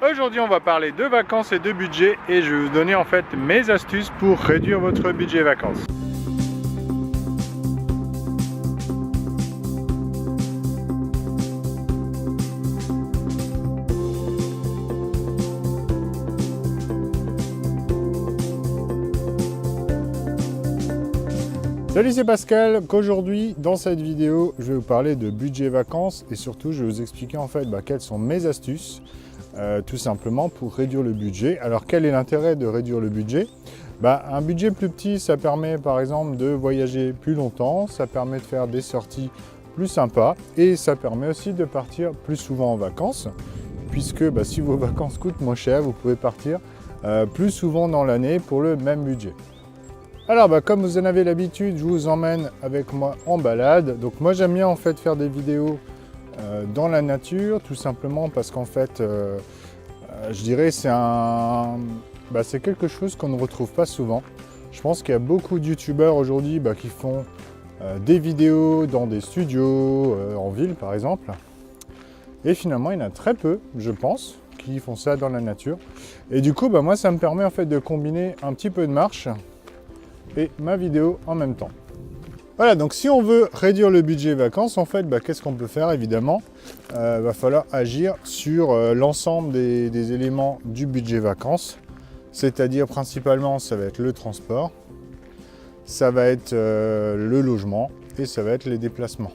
Aujourd'hui, on va parler de vacances et de budget et je vais vous donner en fait mes astuces pour réduire votre budget vacances. Salut, c'est Pascal. Qu'aujourd'hui, dans cette vidéo, je vais vous parler de budget vacances et surtout, je vais vous expliquer en fait quelles sont mes astuces, tout simplement pour réduire le budget. Alors, quel est l'intérêt de réduire le budget? Un budget plus petit, ça permet par exemple de voyager plus longtemps, ça permet de faire des sorties plus sympas et ça permet aussi de partir plus souvent en vacances, puisque si vos vacances coûtent moins cher, vous pouvez partir plus souvent dans l'année pour le même budget. Alors comme vous en avez l'habitude, je vous emmène avec moi en balade. Donc moi j'aime bien en fait faire des vidéos dans la nature, tout simplement parce qu'en fait, je dirais c'est quelque chose qu'on ne retrouve pas souvent. Je pense qu'il y a beaucoup de youtubeurs aujourd'hui qui font des vidéos dans des studios, en ville par exemple. Et finalement il y en a très peu, je pense, qui font ça dans la nature. Et du coup moi ça me permet en fait de combiner un petit peu de marche et ma vidéo en même temps. Voilà, donc si on veut réduire le budget vacances, en fait, qu'est-ce qu'on peut faire? Évidemment, va falloir agir sur l'ensemble des éléments du budget vacances, c'est-à-dire principalement, ça va être le transport, ça va être le logement et ça va être les déplacements.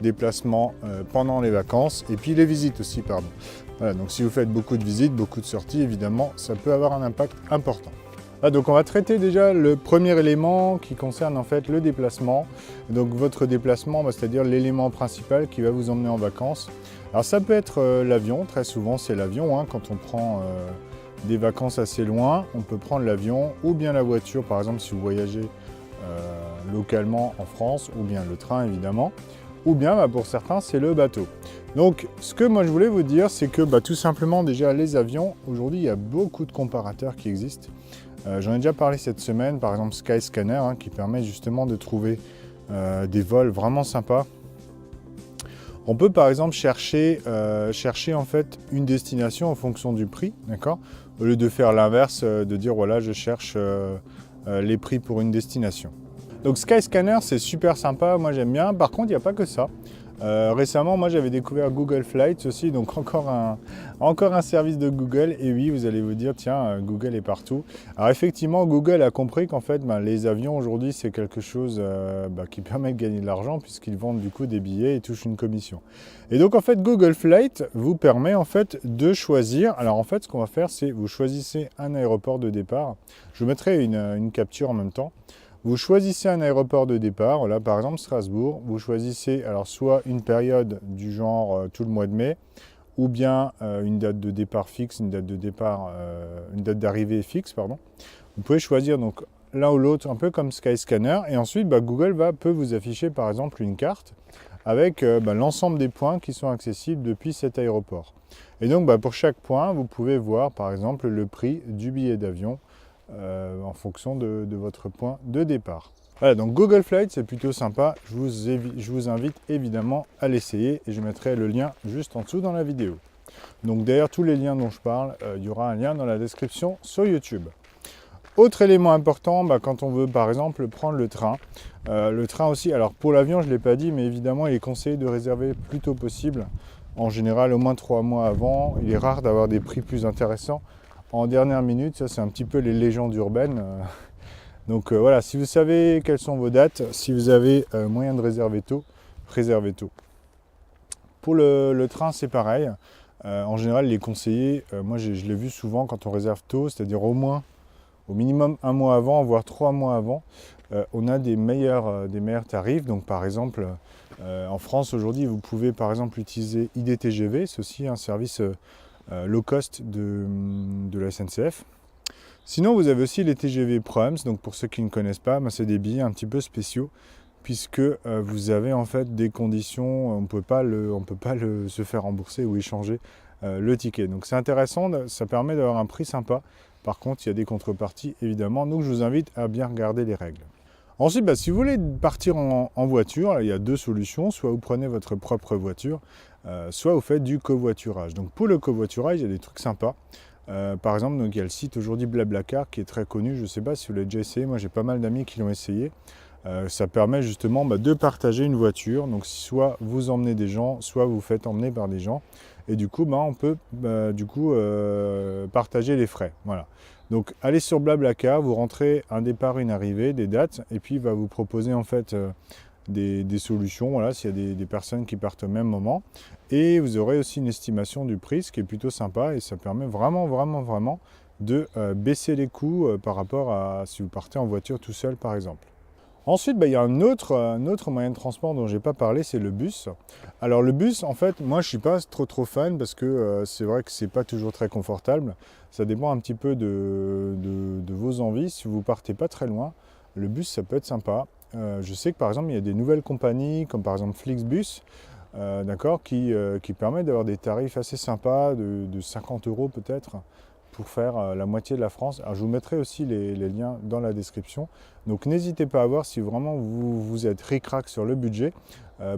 Déplacements pendant les vacances et puis les visites aussi, pardon. Voilà, donc si vous faites beaucoup de visites, beaucoup de sorties, évidemment, ça peut avoir un impact important. Donc on va traiter déjà le premier élément qui concerne en fait le déplacement. Donc votre déplacement, c'est-à-dire l'élément principal qui va vous emmener en vacances. Alors ça peut être l'avion, très souvent c'est l'avion, quand on prend des vacances assez loin, on peut prendre l'avion ou bien la voiture, par exemple si vous voyagez localement en France, ou bien le train évidemment, ou bien pour certains c'est le bateau. Donc ce que moi je voulais vous dire, c'est que tout simplement déjà les avions, aujourd'hui il y a beaucoup de comparateurs qui existent. J'en ai déjà parlé cette semaine, par exemple Skyscanner, qui permet justement de trouver des vols vraiment sympas. On peut par exemple chercher en fait une destination en fonction du prix, d'accord? Au lieu de faire l'inverse, de dire voilà je cherche les prix pour une destination. Donc Skyscanner c'est super sympa, moi j'aime bien. Par contre il n'y a pas que ça. Récemment, moi j'avais découvert Google Flights aussi, donc encore un service de Google. Et oui, vous allez vous dire, tiens, Google est partout. Alors effectivement, Google a compris qu'en fait, les avions aujourd'hui, c'est quelque chose qui permet de gagner de l'argent puisqu'ils vendent du coup des billets et touchent une commission. Et donc en fait, Google Flight vous permet en fait de choisir. Alors en fait, ce qu'on va faire, c'est vous choisissez un aéroport de départ. Je vous mettrai une capture en même temps. Vous choisissez un aéroport de départ, là par exemple Strasbourg, vous choisissez alors soit une période du genre tout le mois de mai, ou bien une date de départ fixe, une date d'arrivée fixe, pardon. Vous pouvez choisir donc l'un ou l'autre, un peu comme Skyscanner, et ensuite Google peut vous afficher par exemple une carte avec l'ensemble des points qui sont accessibles depuis cet aéroport. Et donc pour chaque point, vous pouvez voir par exemple le prix du billet d'avion, en fonction de votre point de départ. Voilà, donc Google Flight, c'est plutôt sympa. Je vous invite évidemment à l'essayer et je mettrai le lien juste en dessous dans la vidéo. Donc derrière tous les liens dont je parle, il y aura un lien dans la description sur YouTube. Autre élément important, quand on veut par exemple prendre le train. Le train aussi, alors pour l'avion je ne l'ai pas dit, mais évidemment il est conseillé de réserver le plus tôt possible. En général au moins 3 mois avant. Il est rare d'avoir des prix plus intéressants en dernière minute. Ça c'est un petit peu les légendes urbaines. Donc voilà, si vous savez quelles sont vos dates, si vous avez moyen de réserver tôt, réservez tôt. Pour le train c'est pareil. En général les conseillers, moi je l'ai vu souvent quand on réserve tôt, c'est-à-dire au minimum 1 mois avant, voire 3 mois avant, on a des meilleurs tarifs. Donc par exemple en France aujourd'hui vous pouvez par exemple utiliser IDTGV, c'est aussi un service low cost de la SNCF. Sinon, vous avez aussi les TGV Proms. Donc pour ceux qui ne connaissent pas, c'est des billets un petit peu spéciaux puisque vous avez en fait des conditions, on ne peut pas se faire rembourser ou échanger le ticket. Donc c'est intéressant, ça permet d'avoir un prix sympa. Par contre, il y a des contreparties évidemment. Donc je vous invite à bien regarder les règles. Ensuite, si vous voulez partir en voiture, il y a deux solutions. Soit vous prenez votre propre voiture, soit vous faites du covoiturage. Donc pour le covoiturage, il y a des trucs sympas. Par exemple, donc, il y a le site aujourd'hui Blablacar qui est très connu. Je ne sais pas si vous l'avez déjà essayé. Moi, j'ai pas mal d'amis qui l'ont essayé. Ça permet justement de partager une voiture. Donc soit vous emmenez des gens, soit vous faites emmener par des gens. Et du coup, on peut partager les frais. Voilà. Donc allez sur Blablacar, vous rentrez un départ, une arrivée, des dates, et puis il va vous proposer en fait des solutions, voilà, s'il y a des personnes qui partent au même moment. Et vous aurez aussi une estimation du prix, ce qui est plutôt sympa, et ça permet vraiment de baisser les coûts par rapport à si vous partez en voiture tout seul par exemple. Ensuite, il y a un autre moyen de transport dont je n'ai pas parlé, c'est le bus. Alors le bus, en fait, moi je ne suis pas trop fan parce que c'est vrai que ce n'est pas toujours très confortable. Ça dépend un petit peu de vos envies. Si vous ne partez pas très loin, le bus, ça peut être sympa. Je sais que par exemple, il y a des nouvelles compagnies, comme par exemple Flixbus, d'accord, qui permettent d'avoir des tarifs assez sympas, de 50 € peut-être, pour faire la moitié de la France. Alors, je vous mettrai aussi les liens dans la description. Donc n'hésitez pas à voir si vraiment vous êtes ric-rac sur le budget.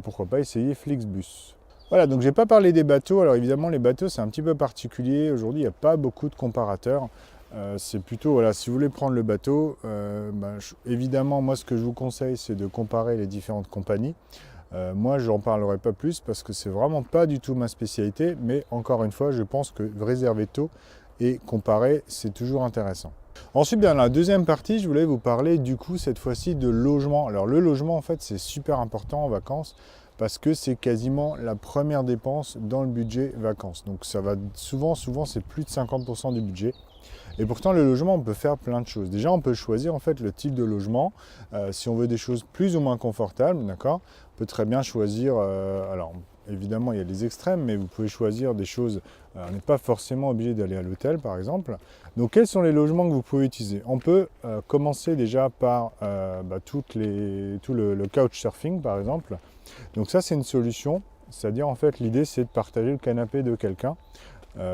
Pourquoi pas essayer Flixbus. Voilà, donc j'ai pas parlé des bateaux. Alors évidemment, les bateaux, c'est un petit peu particulier. Aujourd'hui, il n'y a pas beaucoup de comparateurs. C'est plutôt, voilà, si vous voulez prendre le bateau, évidemment, moi, ce que je vous conseille, c'est de comparer les différentes compagnies. Moi, je n'en parlerai pas plus parce que c'est vraiment pas du tout ma spécialité. Mais encore une fois, je pense que réserver tôt et comparer, c'est toujours intéressant. Ensuite, dans la deuxième partie, je voulais vous parler du coup cette fois-ci de logement. Alors le logement, en fait, c'est super important en vacances parce que c'est quasiment la première dépense dans le budget vacances. Donc ça va souvent c'est plus de 50% du budget. Et pourtant, le logement, on peut faire plein de choses. Déjà, on peut choisir en fait le type de logement. Si on veut des choses plus ou moins confortables, d'accord, on peut très bien choisir. Alors, évidemment, il y a des extrêmes, mais vous pouvez choisir des choses. On n'est pas forcément obligé d'aller à l'hôtel, par exemple. Donc, quels sont les logements que vous pouvez utiliser? On peut commencer déjà par tout le couchsurfing, par exemple. Donc, ça, c'est une solution. C'est-à-dire, en fait, l'idée, c'est de partager le canapé de quelqu'un.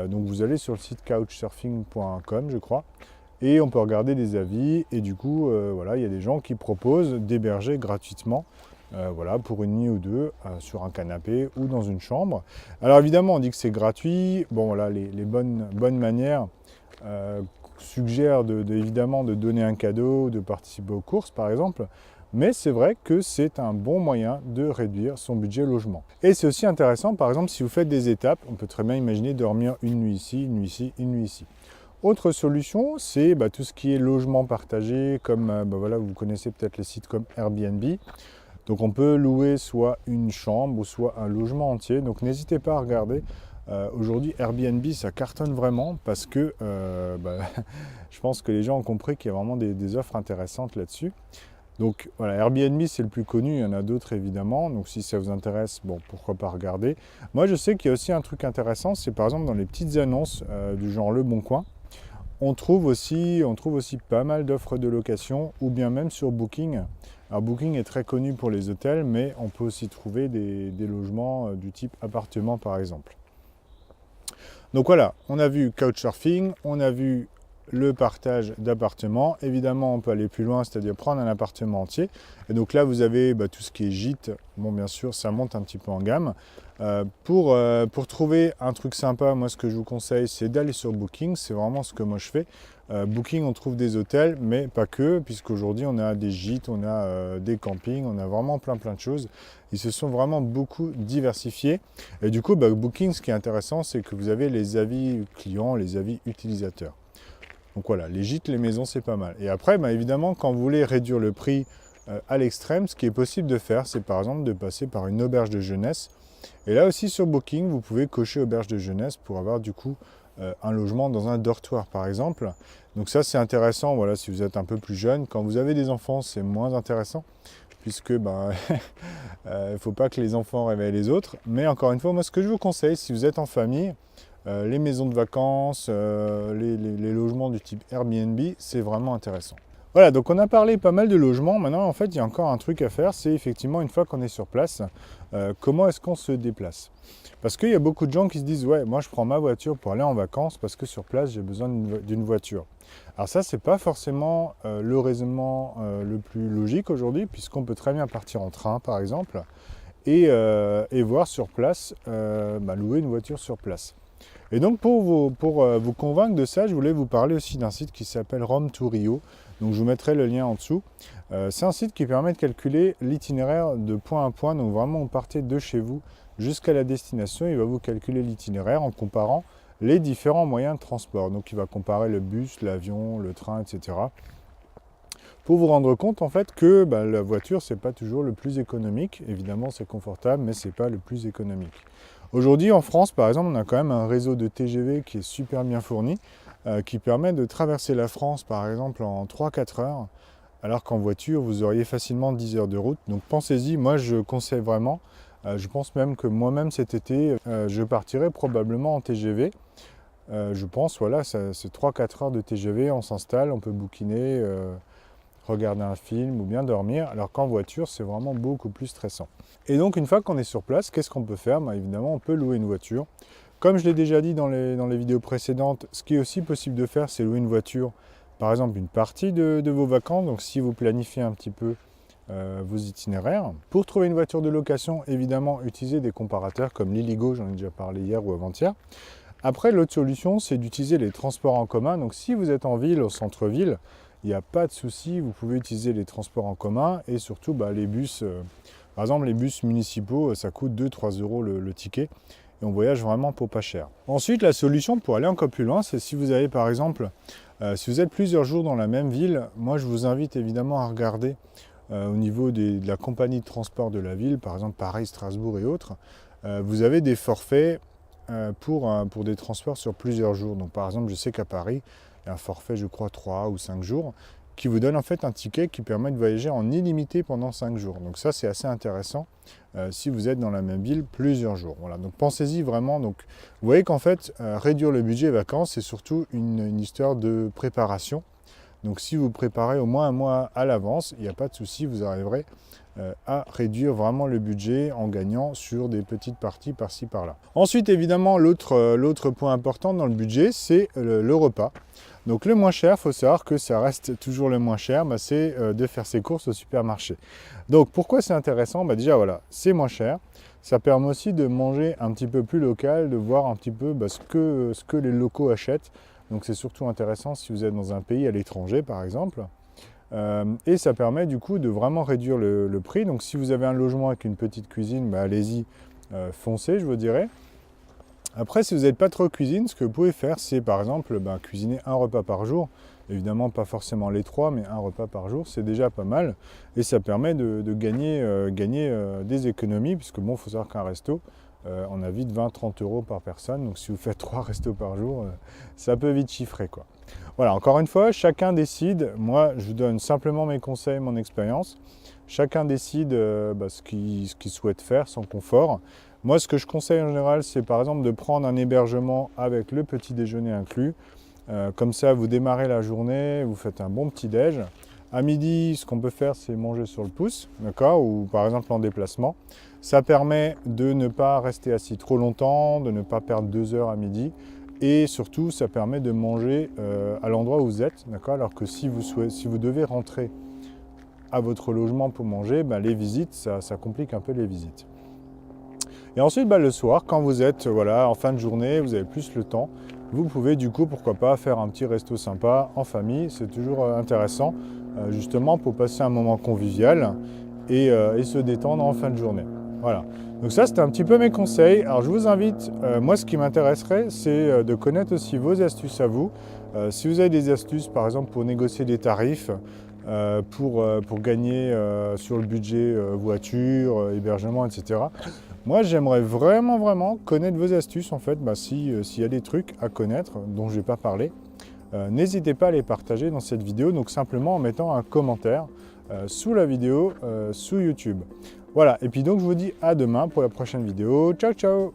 Donc vous allez sur le site couchsurfing.com, je crois, et on peut regarder des avis. Et du coup, voilà, il y a des gens qui proposent d'héberger gratuitement, voilà, pour une nuit ou deux, sur un canapé ou dans une chambre. Alors évidemment, on dit que c'est gratuit. Bon, voilà, les bonnes manières suggèrent évidemment de donner un cadeau, de participer aux courses, par exemple. Mais c'est vrai que c'est un bon moyen de réduire son budget logement. Et c'est aussi intéressant, par exemple, si vous faites des étapes, on peut très bien imaginer dormir une nuit ici, une nuit ici, une nuit ici. Autre solution, c'est tout ce qui est logement partagé, comme voilà, vous connaissez peut-être les sites comme Airbnb. Donc on peut louer soit une chambre ou soit un logement entier. Donc n'hésitez pas à regarder. Aujourd'hui, Airbnb, ça cartonne vraiment parce que je pense que les gens ont compris qu'il y a vraiment des offres intéressantes là-dessus. Donc voilà, Airbnb c'est le plus connu, il y en a d'autres évidemment, donc si ça vous intéresse, bon pourquoi pas regarder. Moi je sais qu'il y a aussi un truc intéressant, c'est par exemple dans les petites annonces du genre Le Bon Coin, on trouve aussi pas mal d'offres de location, ou bien même sur Booking. Alors Booking est très connu pour les hôtels, mais on peut aussi trouver des logements du type appartement par exemple. Donc voilà, on a vu Couchsurfing, on a vu le partage d'appartements. Évidemment, on peut aller plus loin, c'est-à-dire prendre un appartement entier. Et donc là, vous avez tout ce qui est gîte. Bon, bien sûr, ça monte un petit peu en gamme. Pour trouver un truc sympa, moi, ce que je vous conseille, c'est d'aller sur Booking. C'est vraiment ce que moi, je fais. Booking, on trouve des hôtels, mais pas que, puisqu'aujourd'hui, on a des gîtes, on a des campings, on a vraiment plein de choses. Ils se sont vraiment beaucoup diversifiés. Et du coup, Booking, ce qui est intéressant, c'est que vous avez les avis clients, les avis utilisateurs. Donc voilà, les gîtes, les maisons, c'est pas mal. Et après, évidemment, quand vous voulez réduire le prix à l'extrême, ce qui est possible de faire, c'est par exemple de passer par une auberge de jeunesse. Et là aussi, sur Booking, vous pouvez cocher auberge de jeunesse pour avoir du coup un logement dans un dortoir, par exemple. Donc ça, c'est intéressant, voilà, si vous êtes un peu plus jeune. Quand vous avez des enfants, c'est moins intéressant, puisque il ne faut pas que les enfants réveillent les autres. Mais encore une fois, moi, ce que je vous conseille, si vous êtes en famille, les maisons de vacances, les logements du type Airbnb, c'est vraiment intéressant. Voilà, donc on a parlé pas mal de logements. Maintenant, en fait, il y a encore un truc à faire, c'est effectivement, une fois qu'on est sur place, comment est-ce qu'on se déplace? Parce qu'il y a beaucoup de gens qui se disent, ouais, moi je prends ma voiture pour aller en vacances parce que sur place, j'ai besoin d'une voiture. Alors ça, c'est pas forcément le raisonnement le plus logique aujourd'hui, puisqu'on peut très bien partir en train, par exemple, et voir sur place, louer une voiture sur place. Et donc pour vous convaincre de ça, je voulais vous parler aussi d'un site qui s'appelle Rome to Rio. Donc je vous mettrai le lien en dessous. C'est un site qui permet de calculer l'itinéraire de point à point. Donc vraiment, vous partez de chez vous jusqu'à la destination. Il va vous calculer l'itinéraire en comparant les différents moyens de transport. Donc il va comparer le bus, l'avion, le train, etc. Pour vous rendre compte en fait que la voiture, c'est pas toujours le plus économique. Évidemment, c'est confortable, mais c'est pas le plus économique. Aujourd'hui, en France, par exemple, on a quand même un réseau de TGV qui est super bien fourni, qui permet de traverser la France, par exemple, en 3-4 heures, alors qu'en voiture, vous auriez facilement 10 heures de route. Donc pensez-y, moi je conseille vraiment. Je pense même que moi-même cet été, je partirai probablement en TGV. Je pense, voilà, c'est 3-4 heures de TGV, on s'installe, on peut bouquiner, regarder un film ou bien dormir, alors qu'en voiture, c'est vraiment beaucoup plus stressant. Et donc, une fois qu'on est sur place, qu'est-ce qu'on peut faire? Évidemment, on peut louer une voiture. Comme je l'ai déjà dit dans les vidéos précédentes, ce qui est aussi possible de faire, c'est louer une voiture, par exemple, une partie de vos vacances. Donc, si vous planifiez un petit peu vos itinéraires. Pour trouver une voiture de location, évidemment, utilisez des comparateurs comme Liligo, j'en ai déjà parlé hier ou avant-hier. Après, l'autre solution, c'est d'utiliser les transports en commun. Donc, si vous êtes en ville, au centre-ville, il n'y a pas de souci, vous pouvez utiliser les transports en commun et surtout les bus. Par exemple, les bus municipaux, ça coûte 2-3 euros le ticket et on voyage vraiment pour pas cher. Ensuite, la solution pour aller encore plus loin, c'est si vous avez par exemple, si vous êtes plusieurs jours dans la même ville, moi je vous invite évidemment à regarder au niveau de la compagnie de transport de la ville, par exemple Paris, Strasbourg et autres, vous avez des forfaits pour des transports sur plusieurs jours. Donc par exemple, je sais qu'à Paris, il y a un forfait, je crois, 3 ou 5 jours, qui vous donne en fait un ticket qui permet de voyager en illimité pendant 5 jours. Donc ça, c'est assez intéressant si vous êtes dans la même ville plusieurs jours. Voilà, donc pensez-y vraiment. Donc, vous voyez qu'en fait, réduire le budget vacances, c'est surtout une histoire de préparation. Donc si vous préparez au moins un mois à l'avance, il n'y a pas de souci, vous arriverez à réduire vraiment le budget en gagnant sur des petites parties par-ci par-là. Ensuite, évidemment, l'autre point important dans le budget, c'est le repas. Donc le moins cher, il faut savoir que ça reste toujours le moins cher, c'est de faire ses courses au supermarché. Donc pourquoi c'est intéressant? Déjà voilà, c'est moins cher. Ça permet aussi de manger un petit peu plus local, de voir un petit peu ce que les locaux achètent. Donc c'est surtout intéressant si vous êtes dans un pays à l'étranger par exemple. Et ça permet du coup de vraiment réduire le prix. Donc si vous avez un logement avec une petite cuisine, allez-y, foncez je vous dirais. Après, si vous n'êtes pas trop cuisine, ce que vous pouvez faire, c'est par exemple cuisiner un repas par jour. Évidemment, pas forcément les 3, mais un repas par jour, c'est déjà pas mal. Et ça permet de gagner des économies, puisque bon, il faut savoir qu'un resto, on a vite 20-30 euros par personne. Donc si vous faites 3 restos par jour, ça peut vite chiffrer, quoi. Voilà, encore une fois, chacun décide. Moi, je vous donne simplement mes conseils, mon expérience. Chacun décide ce qu'il souhaite faire, son confort. Moi, ce que je conseille en général, c'est par exemple de prendre un hébergement avec le petit déjeuner inclus. Comme ça, vous démarrez la journée, vous faites un bon petit déj. À midi, ce qu'on peut faire, c'est manger sur le pouce, d'accord, ou par exemple en déplacement. Ça permet de ne pas rester assis trop longtemps, de ne pas perdre 2 heures à midi. Et surtout, ça permet de manger à l'endroit où vous êtes, d'accord. Alors que si vous devez rentrer à votre logement pour manger, les visites, ça complique un peu les visites. Et ensuite, le soir, quand vous êtes en fin de journée, vous avez plus le temps, vous pouvez du coup, pourquoi pas, faire un petit resto sympa en famille. C'est toujours intéressant, justement, pour passer un moment convivial et se détendre en fin de journée. Voilà. Donc ça, c'était un petit peu mes conseils. Alors, je vous invite, moi, ce qui m'intéresserait, c'est de connaître aussi vos astuces à vous. Si vous avez des astuces, par exemple, pour négocier des tarifs, pour gagner sur le budget voiture, hébergement, etc. Moi, j'aimerais vraiment connaître vos astuces, en fait, s'il y a des trucs à connaître dont je n'ai pas parlé. N'hésitez pas à les partager dans cette vidéo, donc simplement en mettant un commentaire sous la vidéo, sous YouTube. Voilà, et puis donc je vous dis à demain pour la prochaine vidéo. Ciao, ciao!